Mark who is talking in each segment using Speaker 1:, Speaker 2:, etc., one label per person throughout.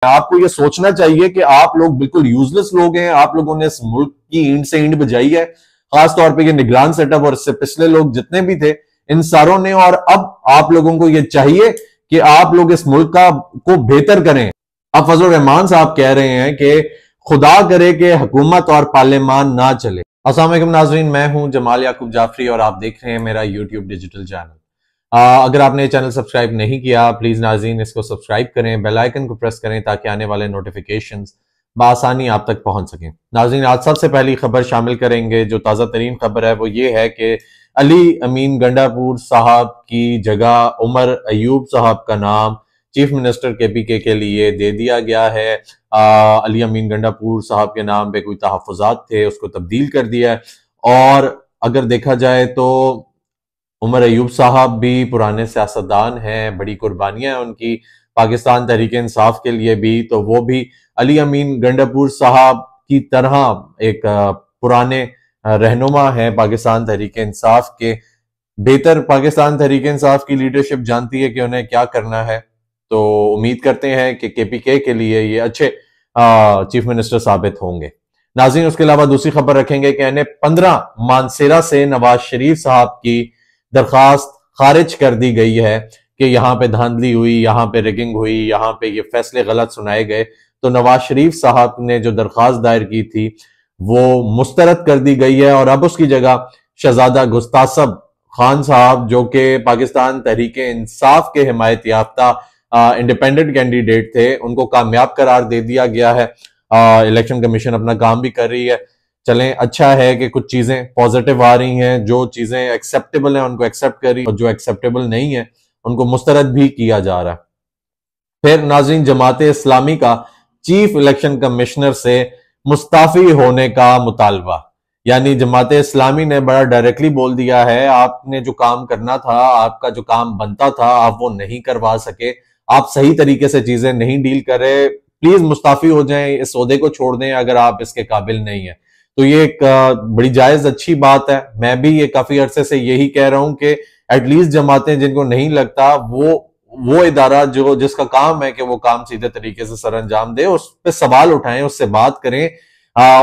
Speaker 1: आपको ये सोचना चाहिए कि आप लोग बिल्कुल यूजलेस लोग हैं। आप लोगों ने इस मुल्क की ईंट से ईंट बजाई है, खासतौर पे ये निगरान सेटअप और इससे पिछले लोग जितने भी थे इन सारों ने। और अब आप लोगों को ये चाहिए कि आप लोग इस मुल्क को बेहतर करें। अब फजल रहमान साहब कह रहे हैं कि खुदा करे कि हुकूमत और पार्लियामान ना चले। अस्सलाम वालेकुम नाजरीन, मैं हूं जमाल याकूब जाफरी और आप देख रहे हैं मेरा यूट्यूब डिजिटल चैनल। अगर आपने ये चैनल सब्सक्राइब नहीं किया, प्लीज नाजरीन इसको सब्सक्राइब करें, बेल आइकन को प्रेस करें ताकि आने वाले नोटिफिकेशंस बआसानी आप तक पहुंच सकें। नाजरीन, आज सबसे पहली खबर शामिल करेंगे। जो ताज़ा तरीन खबर है वो ये है कि अली अमीन गंडापुर साहब की जगह उमर अयूब साहब का नाम चीफ मिनिस्टर KPK के लिए दे दिया गया है। अली अमीन गंडापुर साहब के नाम पे कोई तहफ़्फ़ुज़ात थे, उसको तब्दील कर दिया है। और अगर देखा जाए तो उमर अयूब साहब भी पुराने सियासतदान हैं, बड़ी कुर्बानियां हैं उनकी पाकिस्तान तहरीक इंसाफ के लिए भी। तो वो भी अली अमीन गंडापुर साहब की तरह एक पुराने रहनुमा है पाकिस्तान तहरीक इंसाफ के। बेहतर पाकिस्तान तहरीक इंसाफ की लीडरशिप जानती है कि उन्हें क्या करना है। तो उम्मीद करते हैं कि KPK के लिए ये अच्छे चीफ मिनिस्टर साबित होंगे। नाज़रीन, उसके अलावा दूसरी खबर रखेंगे कि इन्हें 15 मानसेरा से नवाज शरीफ साहब की दरखास्त खारिज कर दी गई है कि यहाँ पे धांधली हुई, यहाँ पे रिगिंग हुई, यहाँ पे ये फैसले गलत सुनाए गए। तो नवाज शरीफ साहब ने जो दरखास्त दायर की थी वो मुस्तरद कर दी गई है और अब उसकी जगह शहजादा गुस्तासब खान साहब, जो कि पाकिस्तान तहरीक इंसाफ के हिमायत याफ्ता इंडिपेंडेंट कैंडिडेट थे, उनको कामयाब करार दे दिया गया है। इलेक्शन कमीशन अपना काम भी कर रही है। चलें, अच्छा है कि कुछ चीजें पॉजिटिव आ रही हैं। जो चीजें एक्सेप्टेबल हैं उनको एक्सेप्ट करी और जो एक्सेप्टेबल नहीं है उनको मुस्तरद भी किया जा रहा है। फिर नाज़रीन, जमात इस्लामी का चीफ इलेक्शन कमिश्नर से मुस्ताफी होने का मुतालबा। यानी जमात इस्लामी ने बड़ा डायरेक्टली बोल दिया है, आपने जो काम करना था, आपका जो काम बनता था, आप वो नहीं करवा सके, आप सही तरीके से चीजें नहीं डील कर रहे, प्लीज मुस्ताफी हो जाएं, इस ओहदे को छोड़ दें अगर आप इसके काबिल नहीं है। तो ये एक बड़ी जायज अच्छी बात है। मैं भी ये काफी अरसे से यही कह रहा हूं कि एटलीस्ट जमातें जिनको नहीं लगता वो इदारा जो जिसका काम है कि वो काम सीधे तरीके से सर अंजाम दे, उस पर सवाल उठाएं, उससे बात करें,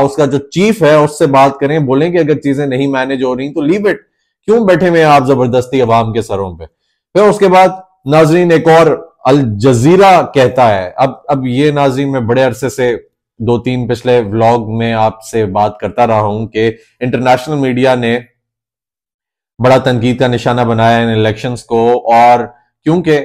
Speaker 1: उसका जो चीफ है उससे बात करें, बोलें कि अगर चीजें नहीं मैनेज हो रही तो लीव इट, क्यों बैठे हुए आप जबरदस्ती अवाम के सरों पे। फिर उसके बाद नाजरीन एक और अल जजीरा कहता है, अब ये नाजरीन मैं बड़े अरसे से 2-3 पिछले व्लॉग में आपसे बात करता रहा हूं कि इंटरनेशनल मीडिया ने बड़ा तनकीद का निशाना बनाया इन इलेक्शंस को। और क्योंकि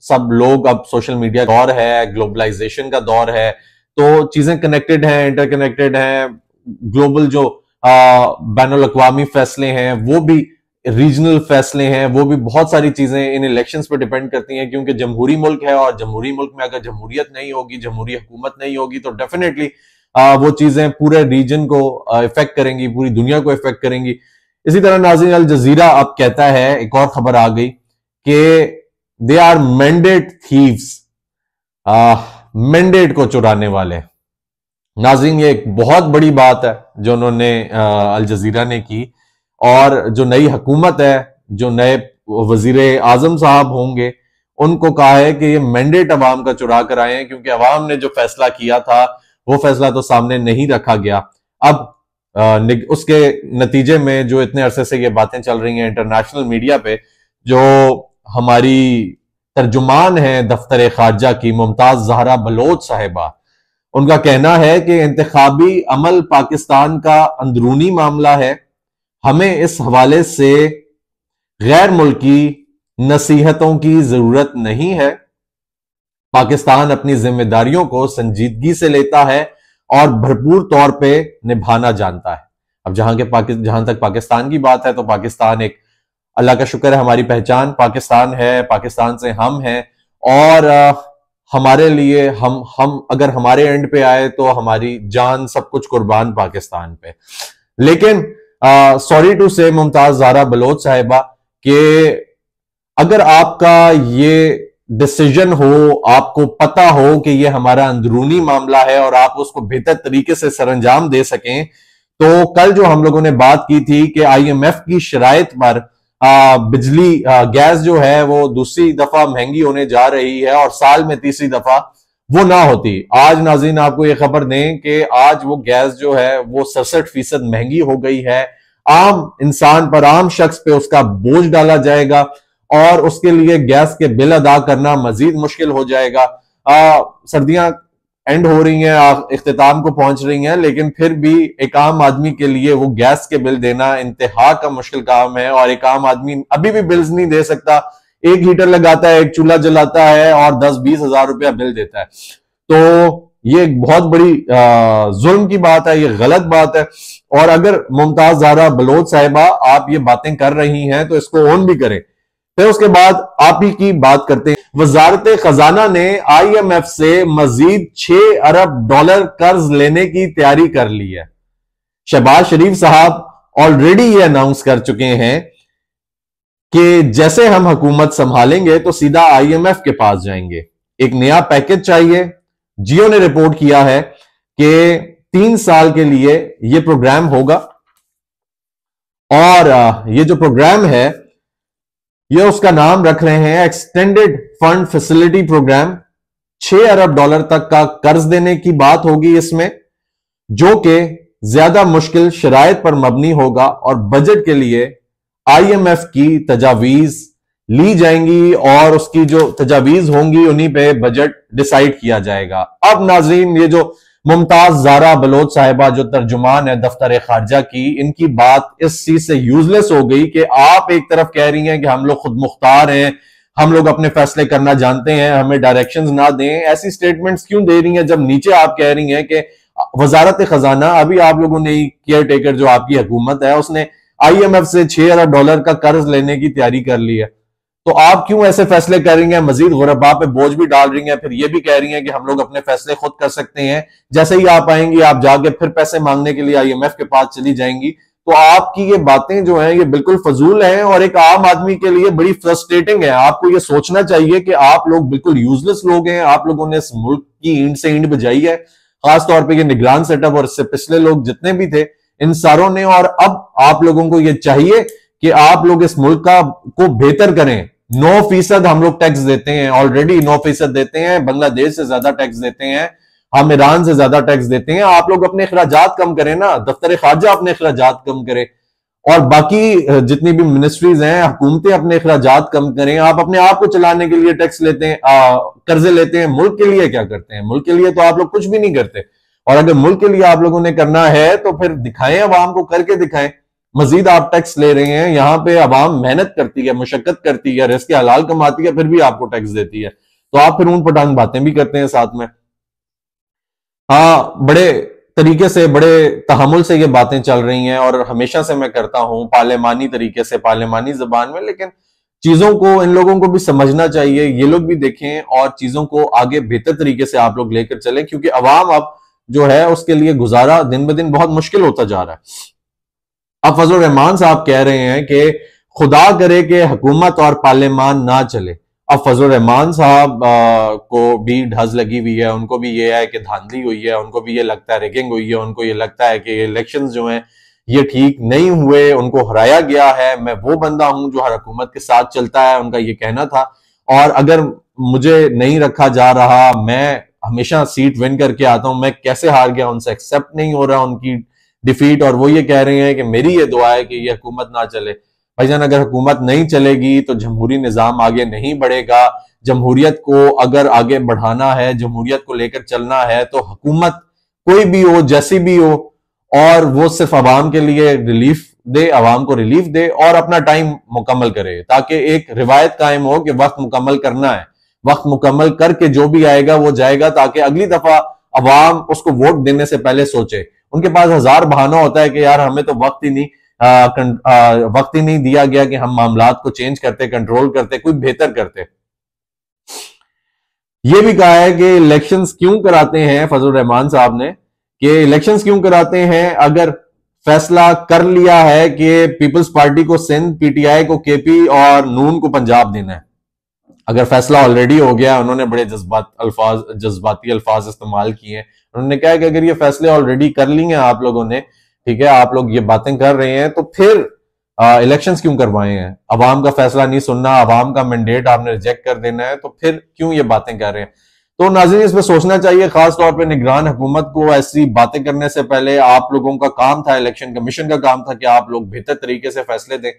Speaker 1: सब लोग अब सोशल मीडिया का दौर है, ग्लोबलाइजेशन का दौर है, तो चीजें कनेक्टेड हैं, इंटरकनेक्टेड हैं। ग्लोबल जो बैनुल अक़वामी फैसले हैं, वो भी रीजनल फैसले हैं, वो भी बहुत सारी चीजें इन इलेक्शंस पर डिपेंड करती हैं। क्योंकि जमहूरी मुल्क है और जमहूरी मुल्क में अगर जमहूरियत नहीं होगी, जमहूरी हुकूमत नहीं होगी, तो डेफिनेटली वो चीजें पूरे रीजन को इफेक्ट करेंगी, पूरी दुनिया को इफेक्ट करेंगी। इसी तरह नाज़रीन, अल जजीरा अब कहता है, एक और खबर आ गई कि they are mandate thieves, mandate को चुराने वाले। नाज़रीन, ये एक बहुत बड़ी बात है जो उन्होंने अल जजीरा ने की। और जो नई हुकूमत है, जो नए वजीर आजम साहब होंगे, उनको कहा है कि ये मैंडेट अवाम का चुरा कर आए हैं, क्योंकि अवाम ने जो फैसला किया था वो फैसला तो सामने नहीं रखा गया। अब उसके नतीजे में जो इतने अरसे से ये बातें चल रही हैं इंटरनेशनल मीडिया पे, जो हमारी तर्जुमान है दफ्तर खारजा की मुमताज जहरा बलोच साहिबा, उनका कहना है कि इंतखाबी अमल पाकिस्तान का अंदरूनी मामला है, हमें इस हवाले से गैर मुल्की नसीहतों की जरूरत नहीं है। पाकिस्तान अपनी जिम्मेदारियों को संजीदगी से लेता है और भरपूर तौर पे निभाना जानता है। अब जहां तक पाकिस्तान की बात है, तो पाकिस्तान एक, अल्लाह का शुक्र है, हमारी पहचान पाकिस्तान है, पाकिस्तान से हम हैं। और हमारे लिए हम अगर हमारे एंड पे आए तो हमारी जान सब कुछ कुर्बान पाकिस्तान पे। लेकिन सॉरी टू से मुमताज जहरा बलोच साहिबा कि अगर आपका ये डिसीजन हो, आपको पता हो कि ये हमारा अंदरूनी मामला है और आप उसको बेहतर तरीके से सरंजाम दे सकें, तो कल जो हम लोगों ने बात की थी कि IMF की शराइत पर बिजली गैस जो है वो दूसरी दफा महंगी होने जा रही है और साल में तीसरी दफा वो ना होती। आज नाज़रीन आपको ये खबर दें कि आज वो गैस जो है वो 67% महंगी हो गई है। आम इंसान पर, आम शख्स पे उसका बोझ डाला जाएगा और उसके लिए गैस के बिल अदा करना मजीद मुश्किल हो जाएगा। सर्दियां एंड हो रही हैं, इख्तिताम को पहुंच रही हैं, लेकिन फिर भी एक आम आदमी के लिए वो गैस के बिल देना इंतहा का मुश्किल काम है। और एक आम आदमी अभी भी बिल्स नहीं दे सकता। एक हीटर लगाता है, एक चूल्हा जलाता है और 10-20 हजार रुपया बिल देता है। तो ये एक बहुत बड़ी जुल्म की बात है, ये गलत बात है। और अगर मुमताज ज़हरा बलोच साहिबा आप ये बातें कर रही हैं तो इसको ऑन भी करें। फिर उसके बाद आप ही की बात करते हैं। वजारत खजाना ने IMF से मजीद 6 अरब डॉलर कर्ज लेने की तैयारी कर ली है। शहबाज शरीफ साहब ऑलरेडी ये अनाउंस कर चुके हैं कि जैसे हम हुकूमत संभालेंगे तो सीधा IMF के पास जाएंगे, एक नया पैकेज चाहिए। जियो ने रिपोर्ट किया है कि 3 साल के लिए यह प्रोग्राम होगा और ये जो प्रोग्राम है ये उसका नाम रख रहे हैं एक्सटेंडेड फंड फैसिलिटी प्रोग्राम। 6 अरब डॉलर तक का कर्ज देने की बात होगी इसमें, जो कि ज्यादा मुश्किल शराइत पर मबनी होगा और बजट के लिए IMF की तजावीज ली जाएंगी और उसकी जो तजावीज होंगी उन्हीं पे बजट डिसाइड किया जाएगा। अब नाजरीन, ये जो मुमताज ज़हरा बलोच साहिबा जो तर्जुमान है दफ्तर खारजा की, इनकी बात इस चीज से यूजलेस हो गई कि आप एक तरफ कह रही हैं कि हम लोग खुद मुख्तार हैं, हम लोग अपने फैसले करना जानते हैं, हमें डायरेक्शंस ना दें। ऐसी स्टेटमेंट्स क्यों दे रही हैं जब नीचे आप कह रही हैं कि वजारत खजाना, अभी आप लोगों ने केयर टेकर जो आपकी हुकूमत है उसने IMF से 6 अरब डॉलर का कर्ज लेने की तैयारी कर ली है। तो आप क्यों ऐसे फैसले कर रही हैं, मजीद गुरबा पे बोझ भी डाल रही हैं, फिर ये भी कह रही हैं कि हम लोग अपने फैसले खुद कर सकते हैं। जैसे ही आप आएंगी आप जाके फिर पैसे मांगने के लिए IMF के पास चली जाएंगी। तो आपकी ये बातें जो हैं ये बिल्कुल फजूल हैं और एक आम आदमी के लिए बड़ी फ्रस्ट्रेटिंग है। आपको ये सोचना चाहिए कि आप लोग बिल्कुल यूजलेस लोग हैं। आप लोगों ने इस मुल्क की ईंट से ईंट बजाई है, खासतौर पर ये निगरान सेटअप और इससे पिछले लोग जितने भी थे इन सारों ने। और अब आप लोगों को ये चाहिए कि आप लोग इस मुल्क को बेहतर करें। 9% हम लोग टैक्स देते हैं, ऑलरेडी 9% देते हैं, बांग्लादेश से ज्यादा टैक्स देते हैं, हम ईरान से ज्यादा टैक्स देते हैं। आप लोग अपने अखराजात कम करें ना, दफ्तर खारजा अपने अखराजात कम करे और बाकी जितनी भी मिनिस्ट्रीज हैं, हुकूमतें अपने अखराजात कम करें। आप अपने आप को चलाने के लिए टैक्स लेते हैं, कर्जे लेते हैं, मुल्क के लिए क्या करते हैं? मुल्क के लिए तो आप लोग कुछ भी नहीं करते। और अगर मुल्क के लिए आप लोगों ने करना है तो फिर दिखाएं, अवाम को करके दिखाएं। मजीद आप टैक्स ले रहे हैं, यहां पे अवाम मेहनत करती है, मुशक्कत करती है, रिस्क हलाल कमाती है, फिर भी आपको टैक्स देती है। तो आप फिर ऊन पटांग बातें भी करते हैं साथ में। हाँ, बड़े तरीके से, बड़े तहमुल से ये बातें चल रही हैं और हमेशा से मैं करता हूं पार्लिमानी तरीके से, पार्लिमानी जबान में। लेकिन चीजों को इन लोगों को भी समझना चाहिए, ये लोग भी देखें और चीजों को आगे बेहतर तरीके से आप लोग लेकर चलें, क्योंकि अवाम अब जो है उसके लिए गुजारा दिन ब दिन बहुत मुश्किल होता जा रहा है। अब फजल रहमान साहब कह रहे हैं कि खुदा करे कि हुकूमत और पार्लियामान ना चले। अब फजल रहमान साहब को भी ढज लगी हुई है, उनको भी ये है कि धांधली हुई है, उनको भी ये लगता है रिगिंग हुई है, उनको ये लगता है कि इलेक्शंस जो हैं ये ठीक नहीं हुए, उनको हराया गया है। मैं वो बंदा हूं जो हर हुकूमत के साथ चलता है, उनका ये कहना था। और अगर मुझे नहीं रखा जा रहा, मैं हमेशा सीट विन करके आता हूं, मैं कैसे हार गया, उनसे एक्सेप्ट नहीं हो रहा उनकी डिफीट। और वो ये कह रहे हैं कि मेरी ये दुआ है कि ये हुकूमत ना चले। भाईजान, अगर हुकूमत नहीं चलेगी तो जमहूरी निजाम आगे नहीं बढ़ेगा। जमहूरियत को अगर आगे बढ़ाना है, जमहूरियत को लेकर चलना है, तो हुकूमत कोई भी हो, जैसी भी हो, और वो सिर्फ आवाम के लिए रिलीफ दे, आवाम को रिलीफ दे और अपना टाइम मुकम्मल करे, ताकि एक रिवायत कायम हो कि वक्त मुकम्मल करना है, वक्त मुकम्मल करके जो भी आएगा वो जाएगा, ताकि अगली दफा अवाम उसको वोट देने से पहले सोचे। उनके पास हजार बहाना होता है कि यार हमें तो वक्त ही नहीं दिया गया कि हम मामलात को चेंज करते, कंट्रोल करते, कुछ बेहतर करते। यह भी कहा है कि इलेक्शंस क्यों कराते हैं फजल रहमान साहब ने, कि इलेक्शंस क्यों कराते हैं अगर फैसला कर लिया है कि पीपल्स पार्टी को सिंध, PTI को KP और नून को पंजाब देना है। अगर फैसला ऑलरेडी हो गया, उन्होंने बड़े जज्बाती अल्फाज इस्तेमाल किए हैं। उन्होंने कहा कि अगर ये फैसले ऑलरेडी कर लिए हैं आप लोगों ने, ठीक है, आप लोग ये बातें कर रहे हैं, तो फिर इलेक्शंस क्यों करवाए हैं? अवाम का फैसला नहीं सुनना, अवाम का मैंडेट आपने रिजेक्ट कर देना है, तो फिर क्यों ये बातें कर रहे हैं? तो नाज़रीन इस पर सोचना चाहिए, खासतौर पर निगरान हुकूमत को ऐसी बातें करने से पहले आप लोगों का काम था, इलेक्शन कमीशन का काम था कि आप लोग बेहतर तरीके से फैसले दें।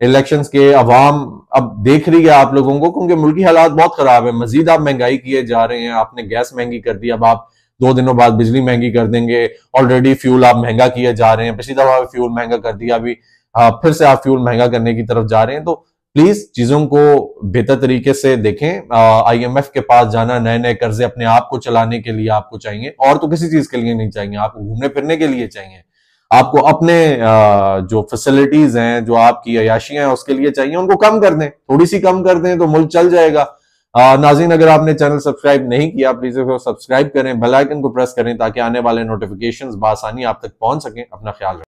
Speaker 1: इलेक्शंस के अवाम अब देख रही है आप लोगों को, क्योंकि मुल्की हालात बहुत खराब है। मजीद आप महंगाई किए जा रहे हैं, आपने गैस महंगी कर दी, अब आप 2 दिनों बाद बिजली महंगी कर देंगे। ऑलरेडी फ्यूल आप महंगा किए जा रहे हैं, पिछली दफा फ्यूल महंगा कर दिया, अभी फिर से आप फ्यूल महंगा करने की तरफ जा रहे हैं। तो प्लीज चीजों को बेहतर तरीके से देखें। IMF के पास जाना, नए नए कर्जे अपने आप को चलाने के लिए आपको चाहिए, और तो किसी चीज के लिए नहीं चाहिए, आपको घूमने फिरने के लिए चाहिए, आपको अपने जो फैसिलिटीज हैं, जो आपकी अयाशियां हैं उसके लिए चाहिए, उनको कम कर दें, थोड़ी सी कम कर दें तो मुल्क चल जाएगा। नाज़रीन अगर आपने चैनल सब्सक्राइब नहीं किया प्लीज इसको सब्सक्राइब करें, बेल आइकन को प्रेस करें ताकि आने वाले नोटिफिकेशंस बआसानी आप तक पहुंच सकें। अपना ख्याल रखें।